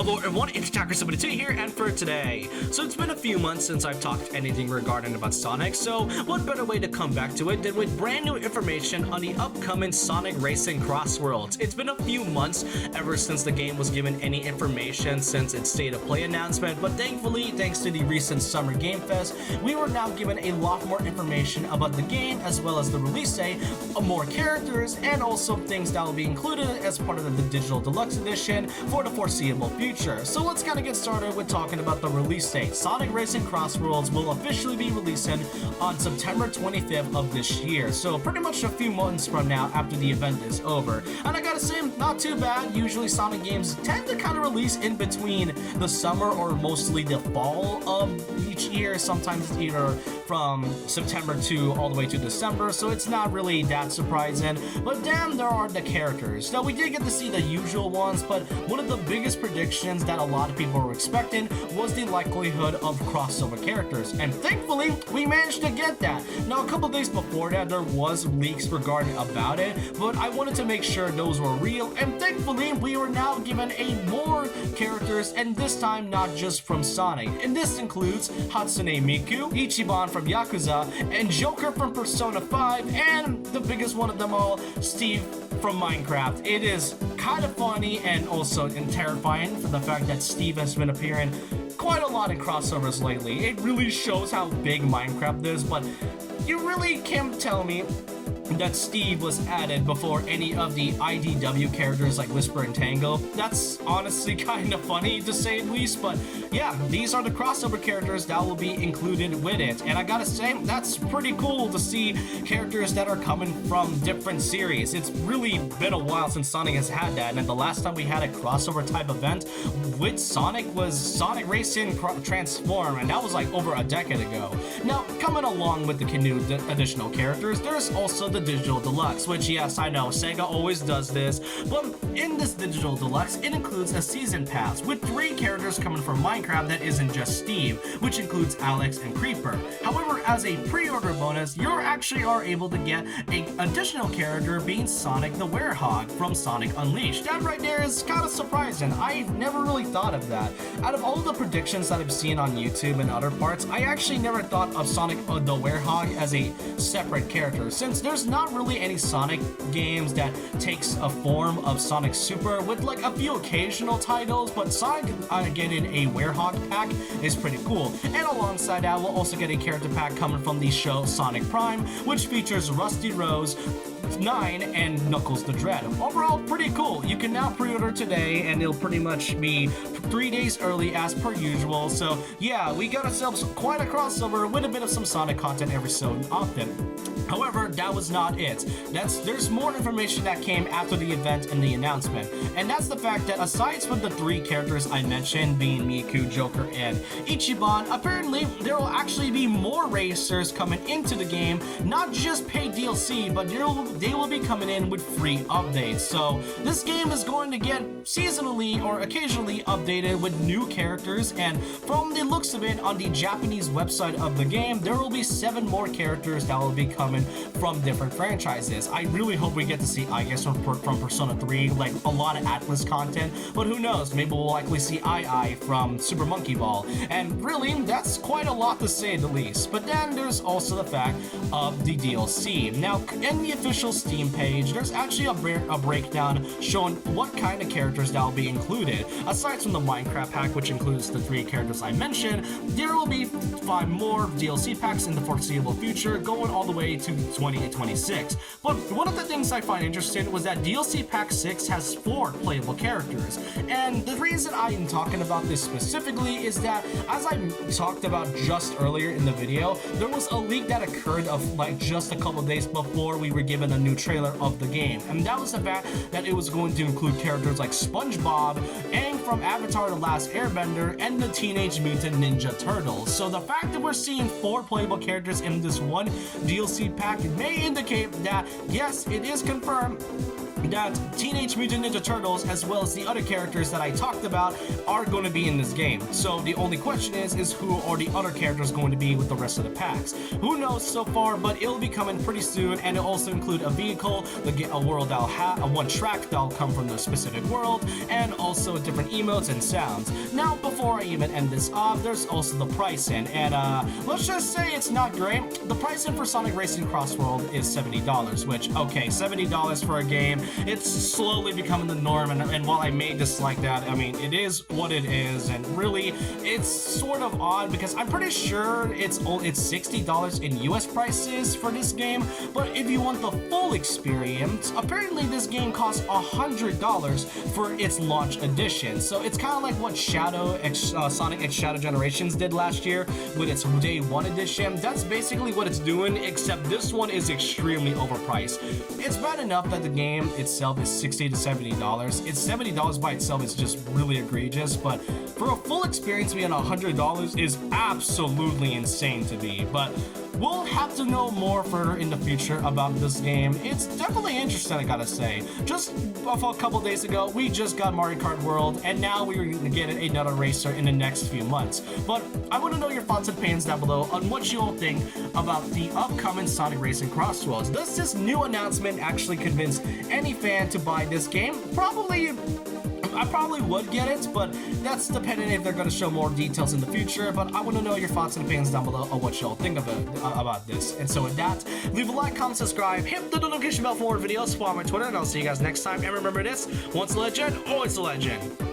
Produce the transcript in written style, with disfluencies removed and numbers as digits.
Hello everyone, it's Attacker72 here, and for today. So it's been a few months since I've talked anything regarding about Sonic, so what better way to come back to it than with brand new information on the upcoming Sonic Racing Crossworlds. It's been a few months ever since the game was given any information since its state of play announcement, but thankfully, thanks to the recent Summer Game Fest, we were now given a lot more information about the game as well as the release date, more characters, and also things that will be included as part of the Digital Deluxe Edition for the foreseeable future. So let's kind of get started with talking about the release date. Sonic Racing Crossworlds will officially be releasing on September 25th of this year, so pretty much a few months from now after the event is over. And I gotta say, not too bad. Usually Sonic games tend to kind of release in between the summer or mostly the fall of each year, sometimes either from September to all the way to December, so it's not really that surprising. But damn, there are the characters. Now we did get to see the usual ones, but one of the biggest predictions that a lot of people were expecting was the likelihood of crossover characters, and thankfully we managed to get that. Now a couple days before that there was leaks regarding about it, but I wanted to make sure those were real, and thankfully we were now given more characters, and this time not just from Sonic. And this includes Hatsune Miku, Ichiban from Yakuza, and Joker from Persona 5, and the biggest one of them all, Steve from Minecraft. It is kind of funny and also terrifying for the fact that Steve has been appearing quite a lot in crossovers lately. It really shows how big Minecraft is, but you really can't tell me that Steve was added before any of the IDW characters like Whisper and Tango. That's honestly kind of funny to say the least, but yeah, these are the crossover characters that will be included with it. And I gotta say, that's pretty cool to see characters that are coming from different series. It's really been a while since Sonic has had that, and the last time we had a crossover type event with Sonic was Sonic Racing Transform, and that was like over a decade ago. Now, coming along with the new additional characters, there's also the Digital Deluxe, which yes, I know, SEGA always does this, but in this Digital Deluxe, it includes a season pass with 3 characters coming from Minecraft that isn't just Steve, which includes Alex and Creeper. However, as a pre-order bonus, you actually are able to get an additional character being Sonic the Werehog from Sonic Unleashed. That right there is kind of surprising. I've never really thought of that. Out of all the predictions that I've seen on YouTube and other parts, I actually never thought of Sonic the Werehog as a separate character, since there's not really any Sonic games that takes a form of Sonic Super, with like a few occasional titles, but Sonic getting a Werehog pack is pretty cool. And alongside that, we'll also get a character pack coming from the show Sonic Prime, which features Rusty Rose, 9, and Knuckles the Dread. Overall, pretty cool. You can now pre-order today, and it'll pretty much be 3 days early as per usual. So yeah, we got ourselves quite a crossover with a bit of some Sonic content every so often. However, that was not it. There's more information that came after the event and the announcement, and that's the fact that aside from the 3 characters I mentioned, being Miku, Joker, and Ichiban, apparently there will actually be more racers coming into the game, not just paid DLC, but they will be coming in with free updates. So this game is going to get seasonally or occasionally updated with new characters, and from the looks of it on the Japanese website of the game, there will be 7 more characters that will be coming from different franchises. I really hope we get to see, I guess, from Persona 3, like a lot of Atlas content, but who knows, maybe we'll likely see I from Super Monkey Ball, and really, that's quite a lot to say the least. But then there's also the fact of the DLC. Now, in the official Steam page, there's actually a breakdown showing what kind of characters that will be included. Aside from the Minecraft pack, which includes the 3 characters I mentioned, there will be 5 more DLC packs in the foreseeable future, going all the way to 2026. But one of the things I find interesting was that DLC Pack 6 has 4 playable characters. And the reason I'm talking about this specifically is that, as I talked about just earlier in the video, there was a leak that occurred of like just a couple days before we were given a new trailer of the game. And that was the fact that it was going to include characters like SpongeBob, Aang from Avatar: The Last Airbender, and the Teenage Mutant Ninja Turtles. So the fact that we're seeing 4 playable characters in this one DLC pack may indicate that, yes, it is confirmed that Teenage Mutant Ninja Turtles, as well as the other characters that I talked about, are going to be in this game. So the only question is who are the other characters going to be with the rest of the packs? Who knows so far, but it'll be coming pretty soon, and it'll also include a vehicle, a world that'll have one track that'll come from the specific world, and also different emotes and sounds. Now, before I even end this off, there's also the pricing, and let's just say it's not great. The pricing for Sonic Racing Crossworld is $70, which, okay, $70 for a game, it's slowly becoming the norm, and while I may dislike that, I mean, it is what it is, and really, it's sort of odd because I'm pretty sure it's $60 in US prices for this game, but if you want the full experience, apparently this game costs $100 for its launch edition. So it's kind of like what Sonic X Shadow Generations did last year with its Day 1 edition. That's basically what it's doing, except this one is extremely overpriced. It's bad enough that the game itself is $60 to $70. It's $70 by itself is just really egregious, but for a full experience being $100 is absolutely insane to me. But we'll have to know more further in the future about this game. It's definitely interesting, I gotta say. Just a couple days ago, we just got Mario Kart World, and now we're gonna get another racer in the next few months. But I want to know your thoughts and opinions down below on what you all think about the upcoming Sonic Racing Crossworlds. Does this new announcement actually convince any fan to buy this game? I probably would get it, but that's dependent if they're going to show more details in the future. But I want to know your thoughts and opinions down below on what y'all think of it, about this. And so with that, leave a like, comment, subscribe, hit the notification bell for more videos, follow my Twitter, and I'll see you guys next time. And remember this, once a legend, always a legend.